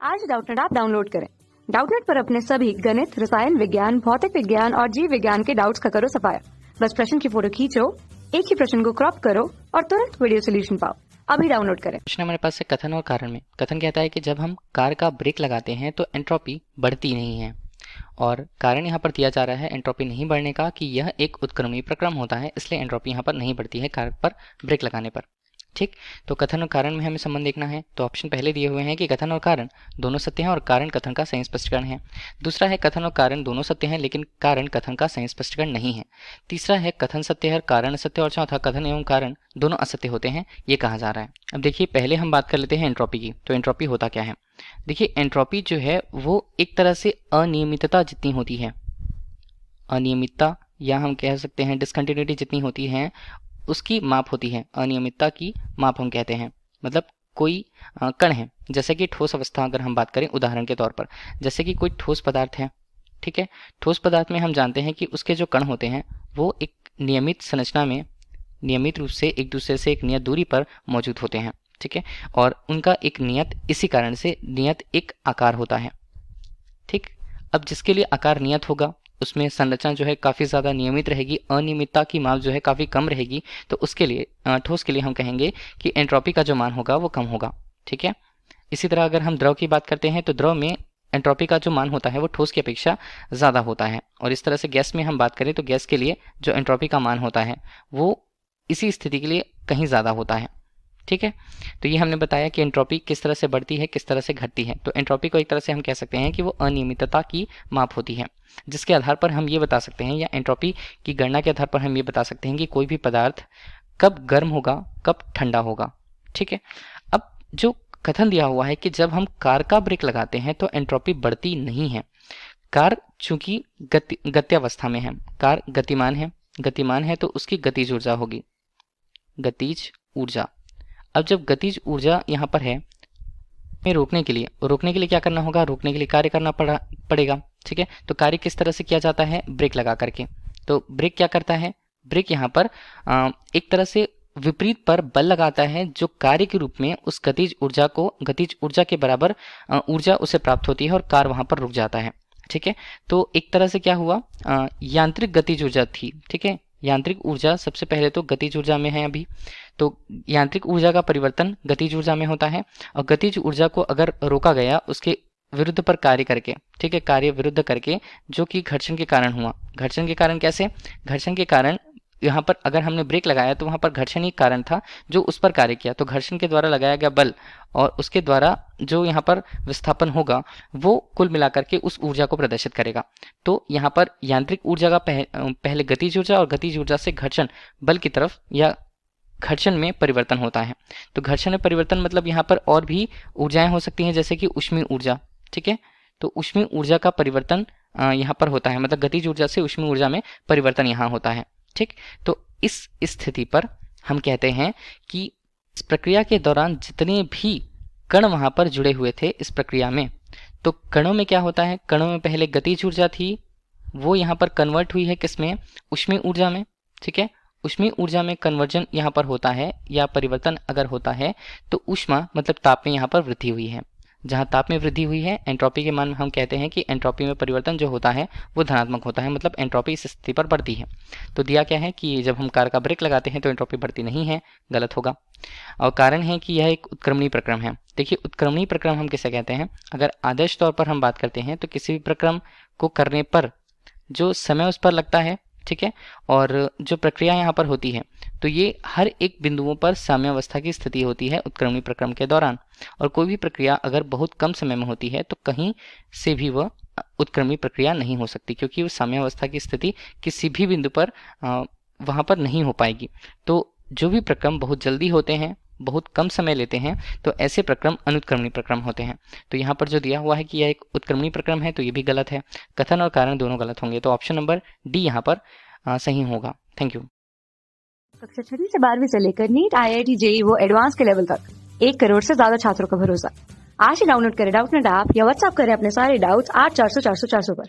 आज Doubtnut app download करें। Doubtnut पर अपने सभी गणित, रसायन विज्ञान, भौतिक विज्ञान और जीव विज्ञान के डाउट्स का करो सफाया। बस प्रश्न की फोटो खींचो, एक ही प्रश्न को क्रॉप करो और तुरंत वीडियो सोल्यूशन पाओ। अभी डाउनलोड करें। प्रश्न हमारे पास है कथन और कारण में। कथन कहता है कि जब हम कार का ब्रेक लगाते हैं तो एंट्रोपी बढ़ती नहीं है, और कारण यहाँ पर दिया जा रहा है एंट्रोपी नहीं बढ़ने का कि यह एक उत्क्रमणीय प्रक्रम होता है, इसलिए एंट्रोपी यहाँ पर नहीं बढ़ती है कार पर ब्रेक लगाने पर। ठीक, तो कथन और कारण में हमें संबंध देखना है। तो ऑप्शन पहले दिए हुए हैं कि कथन और कारण दोनों सत्य हैं और कारण कथन का सही स्पष्टीकरण है। दूसरा है कथन और कारण दोनों सत्य हैं लेकिन कारण कथन का सही स्पष्टीकरण नहीं है। तीसरा है कथन सत्य है, कारण असत्य, और चौथा कथन एवं कारण दोनों असत्य होते हैं, ये कहा जा रहा है। अब देखिए, पहले हम बात कर लेते हैं एंट्रोपी की। तो एंट्रोपी होता क्या है? देखिए, एंट्रोपी जो है वो एक तरह से अनियमितता जितनी होती है, अनियमितता या हम कह सकते हैं डिसकंटिन्यूटी जितनी होती है उसकी माप होती है। अनियमितता की माप हम कहते हैं। मतलब कोई कण है, जैसे कि ठोस अवस्था अगर हम बात करें उदाहरण के तौर पर, जैसे कि कोई ठोस पदार्थ है, ठीक है। ठोस पदार्थ में हम जानते हैं कि उसके जो कण होते हैं वो एक नियमित संरचना में नियमित रूप से एक दूसरे से एक नियत दूरी पर मौजूद होते हैं, ठीक है। और उनका एक नियत, इसी कारण से नियत एक आकार होता है, ठीक। अब जिसके लिए आकार नियत होगा उसमें संरचना जो है काफ़ी ज़्यादा नियमित रहेगी, अनियमितता की माप जो है काफ़ी कम रहेगी, तो उसके लिए ठोस के लिए हम कहेंगे कि एंट्रोपी का जो मान होगा वो कम होगा, ठीक है। इसी तरह अगर हम द्रव की बात करते हैं तो द्रव में एंट्रोपी का जो मान होता है वो ठोस की अपेक्षा ज़्यादा होता है। और इस तरह से गैस में हम बात करें तो गैस के लिए जो एंट्रोपी का मान होता है वो इसी स्थिति के लिए कहीं ज़्यादा होता है, ठीक है। तो ये हमने बताया कि एंट्रोपी किस तरह से बढ़ती है, किस तरह से घटती है। तो एंट्रोपी को एक तरह से हम कह सकते हैं कि वो अनियमितता की माप होती है, जिसके आधार पर हम ये बता सकते हैं, या एंट्रोपी की गणना के आधार पर हम ये बता सकते हैं कि कोई भी पदार्थ कब गर्म होगा, कब ठंडा होगा, ठीक है। अब जो कथन दिया हुआ है कि जब हम कार का ब्रेक लगाते हैं तो एंट्रोपी बढ़ती नहीं है। कार चूंकि गत्यावस्था में है, कार गतिमान है तो उसकी गतिज ऊर्जा होगी, गतिज ऊर्जा। अब जब गतिज ऊर्जा यहाँ पर है, में रोकने के लिए क्या करना होगा? रोकने के लिए कार्य करना पड़ेगा, ठीक है। तो कार्य किस तरह से किया जाता है? ब्रेक लगा करके। तो ब्रेक क्या करता है? ब्रेक यहाँ पर एक तरह से विपरीत पर बल लगाता है, जो कार्य के रूप में उस गतिज ऊर्जा के बराबर ऊर्जा उसे प्राप्त होती है और कार वहां पर रुक जाता है, ठीक है। तो एक तरह से क्या हुआ, यांत्रिक गतिज ऊर्जा थी, ठीक है। यांत्रिक ऊर्जा सबसे पहले तो गतिज ऊर्जा में है अभी, तो यांत्रिक ऊर्जा का परिवर्तन गतिज ऊर्जा में होता है, और गतिज ऊर्जा को अगर रोका गया उसके विरुद्ध पर कार्य करके, ठीक है, कार्य विरुद्ध करके, जो कि घर्षण के कारण हुआ। घर्षण के कारण कैसे? घर्षण के कारण यहाँ पर अगर हमने ब्रेक लगाया तो वहाँ पर घर्षण ही कारण था जो उस पर कार्य किया। तो घर्षण के द्वारा लगाया गया बल और उसके द्वारा जो यहाँ पर विस्थापन होगा वो कुल मिलाकर के उस ऊर्जा को प्रदर्शित करेगा। तो यहाँ पर यांत्रिक ऊर्जा का पहले गतिज ऊर्जा और गतिज ऊर्जा से घर्षण बल की तरफ या घर्षण में परिवर्तन होता है। तो घर्षण में परिवर्तन मतलब यहाँ पर और भी ऊर्जाएं हो सकती हैं, जैसे कि ऊष्मीय ऊर्जा, ठीक है। तो ऊष्मीय ऊर्जा का परिवर्तन यहाँ पर होता है, मतलब गतिज ऊर्जा से ऊष्मीय ऊर्जा में परिवर्तन यहाँ होता है, ठीक। तो इस स्थिति पर हम कहते हैं कि इस प्रक्रिया के दौरान जितने भी कण वहां पर जुड़े हुए थे इस प्रक्रिया में, तो कणों में क्या होता है? कणों में पहले गतिज ऊर्जा थी, वो यहाँ पर कन्वर्ट हुई है किसमें? ऊष्मीय ऊर्जा में, ठीक है। ऊष्मीय ऊर्जा में कन्वर्जन यहाँ पर होता है, या परिवर्तन अगर होता है तो ऊष्मा मतलब ताप में यहाँ पर वृद्धि हुई है। जहाँ ताप में वृद्धि हुई है, एंट्रोपी के मान हम कहते हैं कि एंट्रोपी में परिवर्तन जो होता है वो धनात्मक होता है, मतलब एंट्रोपी इस स्थिति पर बढ़ती है। तो दिया क्या है कि जब हम कार का ब्रेक लगाते हैं तो एंट्रोपी बढ़ती नहीं है, गलत होगा। और कारण है कि यह एक उत्क्रमणीय प्रक्रम है। देखिए, उत्क्रमणीय प्रक्रम हम किसे कहते हैं? अगर आदर्श तौर पर हम बात करते हैं तो किसी भी प्रक्रम को करने पर जो समय उस पर लगता है, ठीक है, और जो प्रक्रिया यहाँ पर होती है, तो ये हर एक बिंदुओं पर साम्यावस्था की स्थिति होती है उत्क्रमणीय प्रक्रम के दौरान। और कोई भी प्रक्रिया अगर बहुत कम समय में होती है तो कहीं से भी वह उत्क्रमणीय प्रक्रिया नहीं हो सकती, क्योंकि वो साम्यावस्था की स्थिति किसी भी बिंदु पर वहाँ पर नहीं हो पाएगी। तो जो भी प्रक्रम बहुत जल्दी होते हैं, बहुत कम समय लेते हैं, तो ऐसे प्रक्रम अनुत्क्रमणीय प्रक्रम होते हैं। तो यहाँ पर जो दिया हुआ है कि यह एक उत्क्रमणीय प्रक्रम है, तो ये भी गलत है। कथन और कारण दोनों गलत होंगे, तो ऑप्शन नंबर डी यहाँ पर सही होगा। Thank you. कक्षा 6 से 12वीं से लेकर नीट, IIT, JEE वो एडवांस के लेवल तक 1 करोड़ से ज्यादा छात्रों का भरोसा। आज ही डाउनलोड करें डाउटनेट ऐप या व्हाट्सएप करें अपने सारे डाउट्स 8400 400 400 पर।